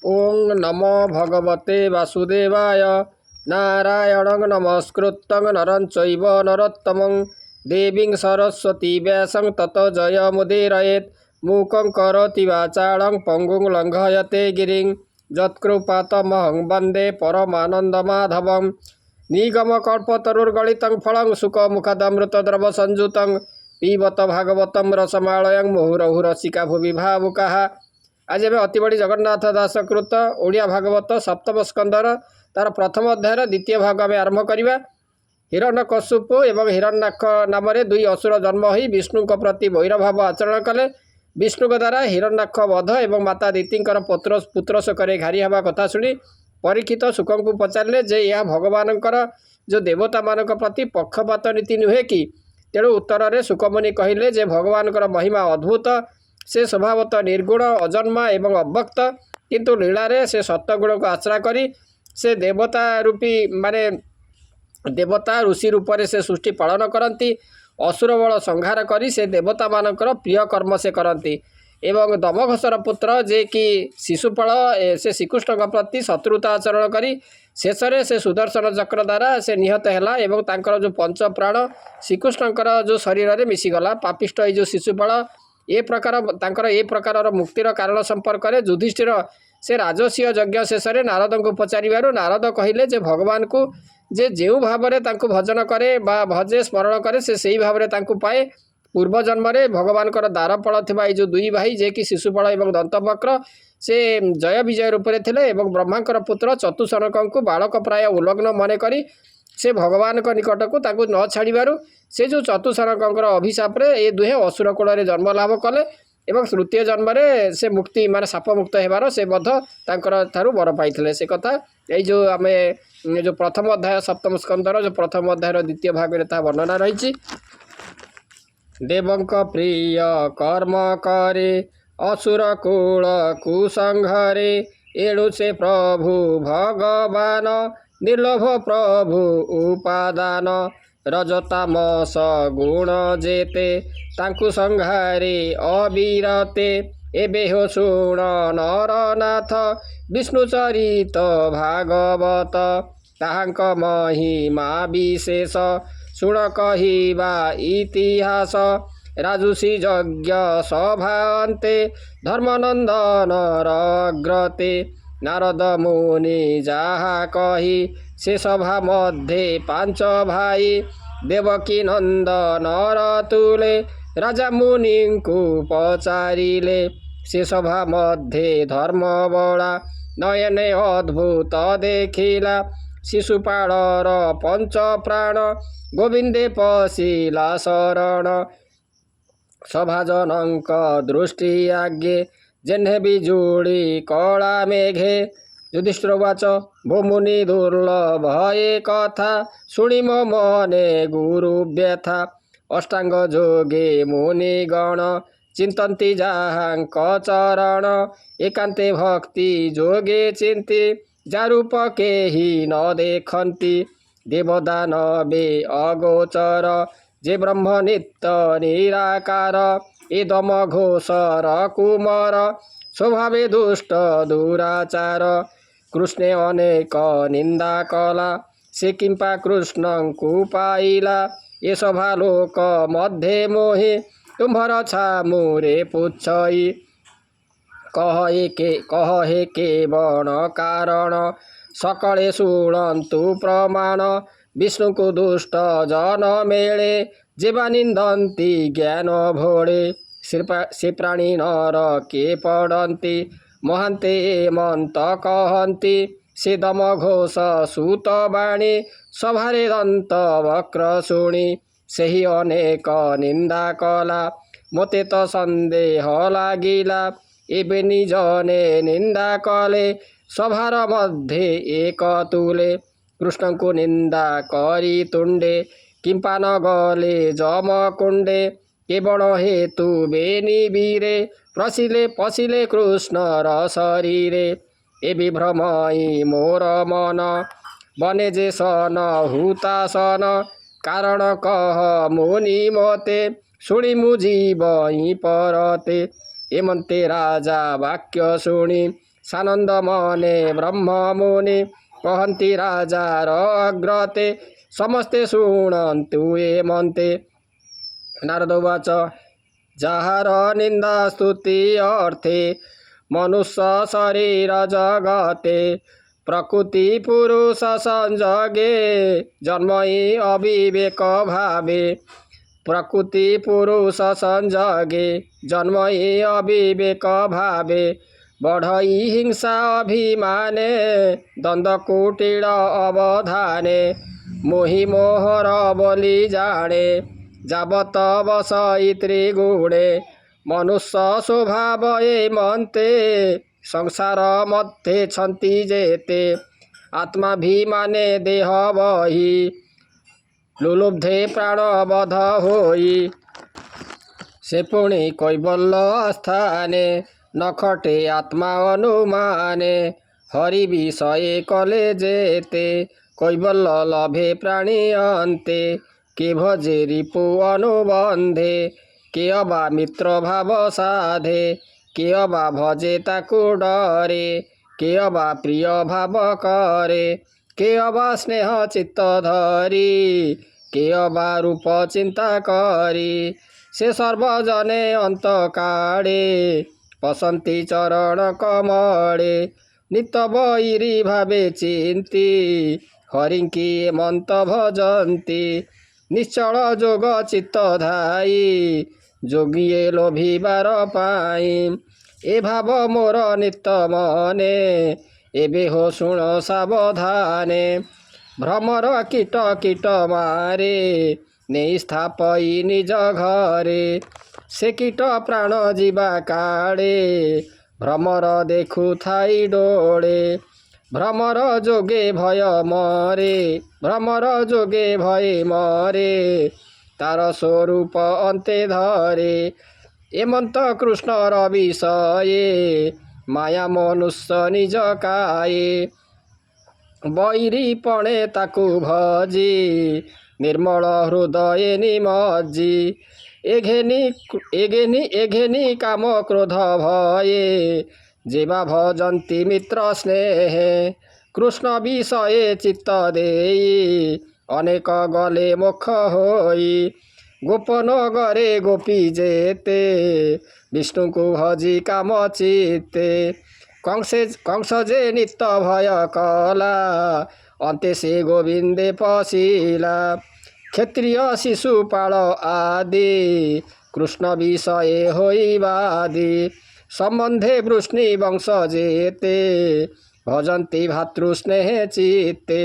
ओं नमो भगवते वासुदेवाय। नारायणं नमस्कृतं नरं चैव नरोत्तमं देवीं सरस्वती व्यासं ततो जयमुदीरयेत्। मूकं करोति वाचालं पङ्गुं लङ्घयते गिरिं यत्कृपातमहं वन्दे परमानन्दमाधवं। निगमकल्पतरुर्गलितं फलं सुखमुखदमृतद्रवसंयुतं पिबत भागवतं रसमालयं मुहुरहुः रसिका भुवि भावुकाः। आज एवं अति बड़ी जगन्नाथ दासकृत ओडिया भागवत सप्तम स्कंदर तार प्रथम अध्यायर द्वितीय भाग आम आरंभ करवा। हिरण्यकश्यप एवं हिरण्याक्ष नाम दुई असुर जन्म हो विष्णु प्रति वैरभाव आचरण कले। विष्णु द्वारा हिरण्याक्ष वध एवं माता दितिंकर पुत्र शोक घारी हवा कथा शुणी परीक्षित सुख को पचारे जे यह भगवान जो देवता मान प्रति पक्षपात नीति नुहे कि। तेणु उत्तर में सुखमुनि कहले जे भगवान महिमा अद्भुत। से स्वभावतः निर्गुण अजन्मा एवं अव्यक्त किंतु लीला रे से सत्वगुण को आश्रा करी से देवता रूपी माने देवता ऋषि रूप से सृष्टि पालन करती। असुर बल संहार करी से देवता मानकर प्रिय कर्म से करती। एवं दमघोषर पुत्र जे कि शिशुपाल से श्रीकृष्ण प्रति शत्रुता आचरण करी शेष से सुदर्शन चक्र द्वारा से निहत है एवं तांकर जो पंच प्राण श्रीकृष्णकर जो शरीर में मिशीगला। पापिष्ट जो शिशुपाल ए प्रकार मुक्तिर कारण संपर्क में युधिष्ठिर से राजसीय यज्ञ शेष में नारद को पचारू नारद कहले जे भगवान को जे जो भाव में भजन करे बा भजे स्मरण करे से सही भाव में पाए। पूर्व जन्म रे भगवान द्वारपाल थिबा जो दुई भाई जे कि शिशुपाल एवं दंतवक्र से जय विजय रूप में थे एवं ब्रह्मांकर पुत्र चतुसनक को बालक प्राय उल्लग्न मन करी से भगवान निकट को न छाड़ू से जो चतुसनकर अभिशाप ये दुहे असुर कूल जन्म लाभ कले एवं तृतीय जन्म से मुक्ति माने शाप मुक्त होबार से थारू वर पाई से कथा यही जो आम जो प्रथम अध्याय सप्तम स्कंदर जो प्रथम अध्याय द्वितीय भाग में वर्णना रही। देवंक प्रिय कर्म करे असुर कूल कुसंहारे एणु से प्रभु भगवान निर्लोभ प्रभु उपादान रजतामस गुण जेते तांकु संहारे अविरते एबे हो शुण नरनाथ विष्णु चरित भागवत ताहांक महिमा विशेष शुण कहिबा इतिहास राजुषी यज्ञ सभान्ते धर्मनंदन रग्रते नारद मुनि जहा कही से सभा मध्ये पांच भाई देवकी नंदन रतुले राजा मुनि को पचारिले से सभा मध्ये धर्म बड़ा नयने अद्भुत देखिला शिशुपालर पंच प्राण गोविंदे पशिला शरण सभाजनक दृष्टि आज्ञे जेन्हे बिजुड़ी कला मेघे। युधिष्ठिर उवाच भो मुनि दुर्लभ ये कथा शुणी मो मने गुरु व्यथा अष्टांग जोगे मुनिगण चिंतन्ति जाहांक चरण एकांते भक्ति जोगे चिंती जारूप केहि न देखन्ति देवदानवे अगोचर जे ब्रह्म नित्य निराकार ए दम घोषर कुमार स्वभावे दुष्ट दुराचार कृष्णे अनेक निंदा कला से किंपा कृष्ण को पाइला ये सभा लोक मध्य मोहे तुम्हर छामुरे पुछई कहे के बण कारण सकले शुणन्तु प्रमाण विष्णु को दुष्ट जन मेले जेबा निंदन्ति ज्ञान भोड़े से प्राणी नर के पड़ती महांते मंत कहती से दम घोष सूत बाणी सभारे दंत वक्र शुणी सही अनेक निंदा कला मते तो संदेह लागिला एबे निजने निंदा कले सभार मध्ये एक तुले कृष्ण को निंदा करी तुंडे किंपा न गले जम कुंडे केवल हेतु बेनी वीरे प्रसिले पशिले कृष्ण र शरीरे ए विभ्रमई मोर मन बने जे सन हुतासन कारण कह मुनि मते शुणी मुझी बई परते एमंते राजा वाक्य शुणी सानंद मने ब्रह्म मुनि कहन्ति राजार अग्रते समस्ते शुणन्तु ये मन्ते। नारद उवाच जाहार निंदा स्तुति अर्थे मनुष्य शरीर जगते प्रकृति पुरुष संजगे जन्मई अविवेक भावे प्रकृति पुरुष संजगे जन्मई अविवेक भावे बढ़ई हिंसा अभिमाने द्वंद्व कुटिल अवधाने मोहि मोहर बोली जाने जाबत बसई त्रिगुणे मनुष्य स्वभाव ये मन्ते संसार मध्ये छन्ति जेते आत्माभिमाने देह बहि लुलुब्धे प्राणबध होई से पुणी कैवल्य स्थाने न खटे आत्मा अनुमाने हरि विषये कले जेते कैवल्य लभे प्राणी अन्ते के भजे रिपु अनुबंधे के अबा मित्र भाव साधे के अबा भजे ताकु डरे के अबा प्रिय भाव करे के अबा स्नेह चित्त धरी के अबा रूप चिंता करी से सर्वजने अंत काड़े पसंती चरण कमले नित बैरी भावे चिंती हरिंकी मंत भजंती निश्चल जोग चित्त धाई जोगिए लोभिबार पाई ए भाव मोर नित मने एबे हो शुण सावधाने भ्रमर कीट कीट मारे नहीं स्थापई निज घरे से कीट प्राण जीवा काड़े भ्रमर देखु थाई डोळे भ्रमर जोगे भय मरे भ्रमर जोगे भय मरे तार स्वरूप अन्ते धरे एमंत कृष्ण विषये माया मनुष्य निज काये बैरी पणे ताकु भजी निर्मल हृदय निमज्जी एघेनी काम क्रोध भये जेवा भजन्ति मित्र स्नेहे कृष्ण विषये चित्त देई अनेक गले मुख होई गोपन गरे गोपी जेते विष्णु को भजी काम चित्ते कंस जे नित्य भय कला अन्ते से गोविंदे पशिला क्षत्रिय शिशुपाल आदि कृष्ण विषये होइबादी सम्बन्धे वृष्णि वंश जेते भजन्ति भातृस्नेह चित्ते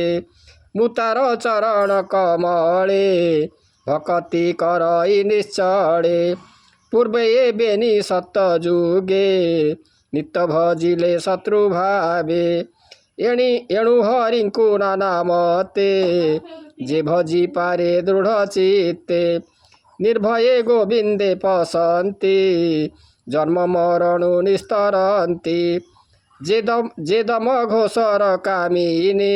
मुतार चरण कमले भक्ति करई निश्चले पूर्वे बेनी सत्त जुगे नित्य भजिले शत्रु भावे एणु हरिंकु नाना मते जे भजी पारे दृढ़ चित्ते निर्भये गोविंदे पसंती जन्म मरणु निस्तरन्ति जे दम घोषर कामिनी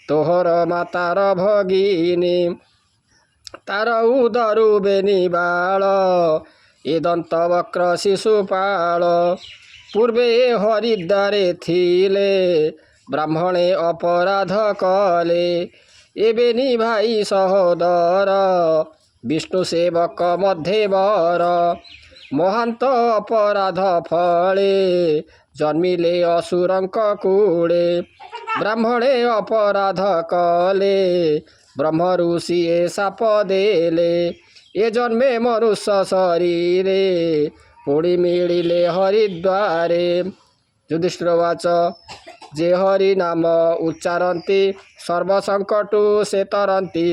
तोहर मातार भगिनी तार उदरु बेनी बाल ए दंत वक्र शिशुपाल पूर्वे हरिद्वारे थिले ब्राह्मणे अपराध कले एबेनी भाई सहोदर विष्णु सेवक मध्ये वर महांत अपराध फले जन्मिले असुरंक कूड़े ब्राह्मणे अपराध कले ब्रह्म ऋषिए शाप देले ए जन्मे मनुष्य शरीरे पुणी मिलिले हरिद्वारे युधिष्ठिरवाच जे हरि नाम उच्चारन्ति सर्वसंकटु से तरन्ति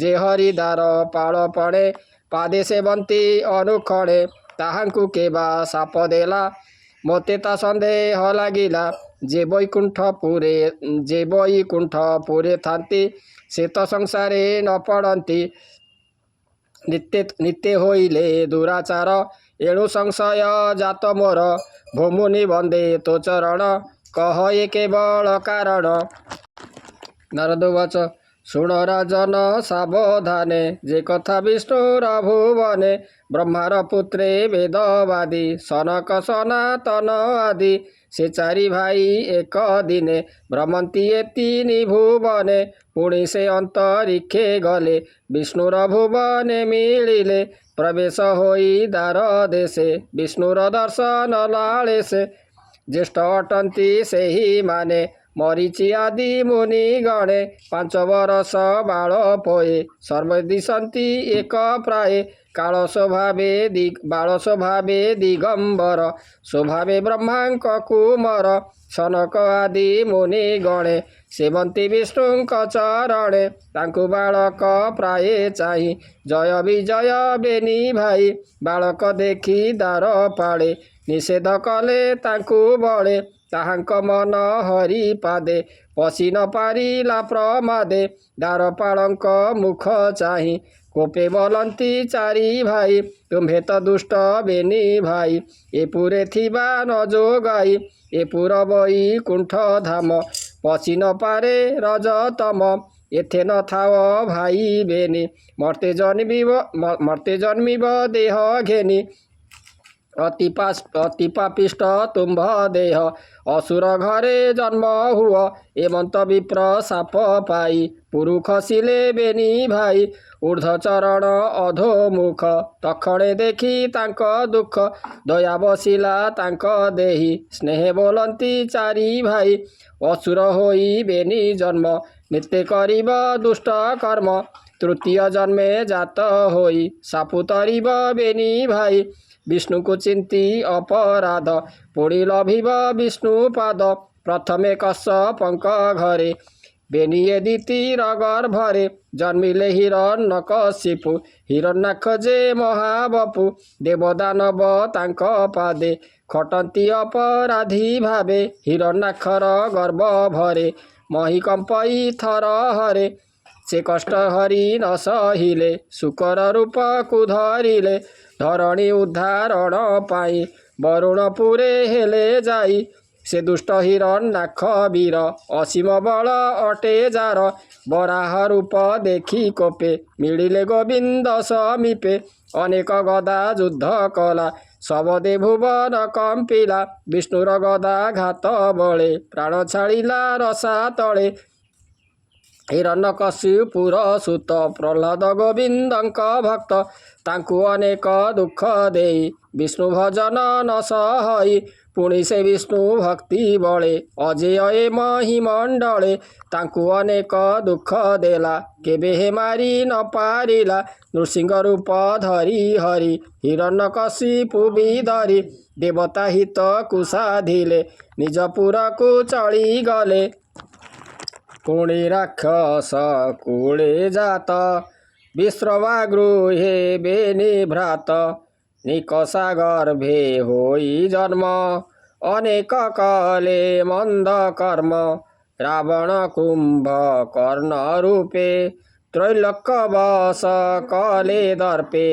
जे हरिद्वार पाळपणे पादे सेवन्ति अनुक्षणे ताहांकु केबा शाप देला मते ता सन्देह लागिला जे वैकुंठपुरे थान्ति से तो संसारे न पड़न्ति नित्य होइले दुराचार एणु संशय जात मोर भूमुनि वंदे तो चरण कह ये केवल कारण। नारद उवाच शुण राजन सावधाने जे कथा विष्णुर भुवने ब्रह्मार पुत्रे वेदवादी सनक सनातन आदि से चारि भाई एक दिने भ्रमन्ति ए तीनि भुवने पुणी से अंतरिक्षे गले विष्णुर भुवने मिलिले प्रवेश होई द्वार देशे विष्णुर दर्शन लालेसे ज्येष्ठ अटन्ति सेहि माने मरीचि आदि मुनि गणे 5 बरस बाल पोए सर्व दिशन्ति एक प्राये काल स्वभावे बाल स्वभावे दिगंबर स्वभावे ब्रह्मांक कुमार सनक आदि मुनि गणे सेवन्ति विष्णुंक चरणे तांकु बालक प्राये चाहि जय विजय बेनी भाई बालक देखि द्वार पाड़े निषेध कले तांकु बळे ताहांक मन हरि पादे पशि न पारिला प्रमादे द्वारपालଙ୍କ मुख चाहि कोपे बोलन्ति चारि भाई तुम्हे त दुष्ट बेनी भाई ए पुरे थिबा न जोगाई ए पुर वैकुण्ठ धाम पशि न पारे रजतम एथे न थाव भाई बेनी मर्ते जन्मिब देह घेनी अति पापिष्ट तुम्भ देह असुर घरे जन्म हुआ एमंत विप्र साप पाई पुरु खसिले बेनी भाई ऊर्ध्व चरण अधोमुख तखणे देखि तांक दुख दया बसिला तांक देहि स्नेह बोलन्ति चारि भाई असुर होई बेनी जन्म नित्य करिब दुष्ट कर्म तृतीय जन्मे जात होई सापु तरिब बेनी भाई विष्णु को चिंती अपराध पुणी लभिब विष्णु पाद प्रथमे कश्यपंक घरे बेनिये द्वितीय गर्भरे जन्मिले हिरण्यकशिपु हिरण्याक्ष जे महाबपु देवदानव तांक पादे खटन्ति अपराधी भावे हिरण्याक्षर गर्भ भरे महिकंपई थर हरे से कष्ट हरि न सहिले शुकर रूप को धरिले धरणी उद्धारण पाई वरुणपुरे हेले जाई से दुष्ट हिरण्याक्ष वीर असीम बल अटे जार बराह रूप देखि कोपे मिलिले गोविंद समीपे अनेक गदा युद्ध कला सबदे भुवन कंपिला विष्णुर गदा घात बळे प्राण छाड़िला रसा तले हिरण्यकशिपुर सुत प्रह्लाद गोविंदंक भक्त तांकु अनेक दुख देई विष्णु भजन न सहई पुणी से विष्णु भक्ति बळे अजेय ए महिमंडले तांकु अनेक दुख देला केबे हे मारी न पारिला नृसिंह रूप धरी हरि हिरण्यकशिपु विधरी देवता हित कुसाधिले निज पुरकु चली गले पुणी राक्षस कूले जात विश्रवा गृहे बेनी भ्रात निकषा गर्भे होई जन्म अनेक कले मंद कर्म रावण कुंभ कर्ण रूपे त्रैलोक्य बस कले दर्पे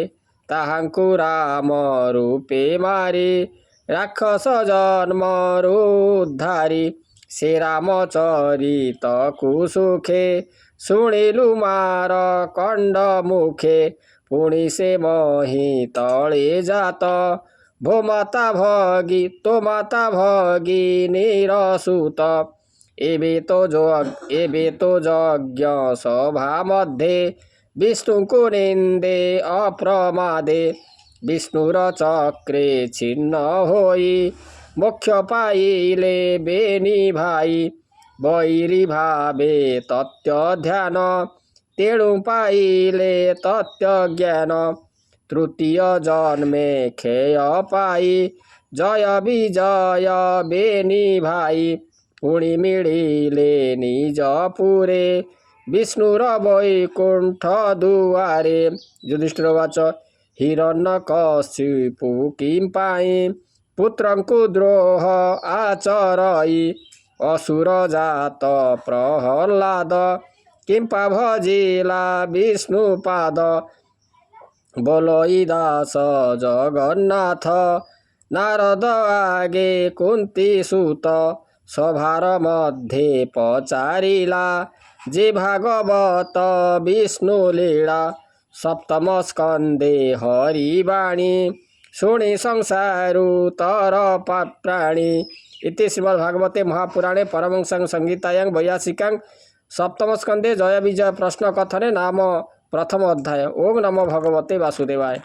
ताहांकु राम रूपे मारी राक्षस जन्म रुद्धारी से रामचरित कुसुखे शुणिलु मार कंड मुखे पुणी से मही तले जात भो माता भगी तो माता भगी निरसुत एबे तो यज्ञ सभा मध्ये विष्णु को निंदे अप्रमादे विष्णुर चक्रे छिन्न होई मोक्ष पाइले बेनी भाई बैरी भावे तत्व ध्यान तेणु पाइले तत्व ज्ञान तृतीय जन्मे खेय पाई जय विजय बेनी भाई पुणी मिलिले निज पुरे विष्णुर वैकुंठ दुआरे युधिष्ठिरवाच हिरण्यकशिपु किं पाई पुत्रंकु द्रोह आचरई असुर जात प्रहलाद किंपा भजिला विष्णुपाद बोलोई दास जगन्नाथ नारद आगे कुंती सुत सभार मध्ये पचारिला जे भागवत विष्णु लीला सप्तम स्कंदे हरिवाणी शुणी संसारु तर प्राणी इति श्रीमद्भागवते महापुराणे परमहंस्यां संहितायां वैयासिकां सप्तमस्कन्धे जय विजय प्रश्न कथने नाम प्रथम अध्याय। ओं नमो भगवते वासुदेवाय।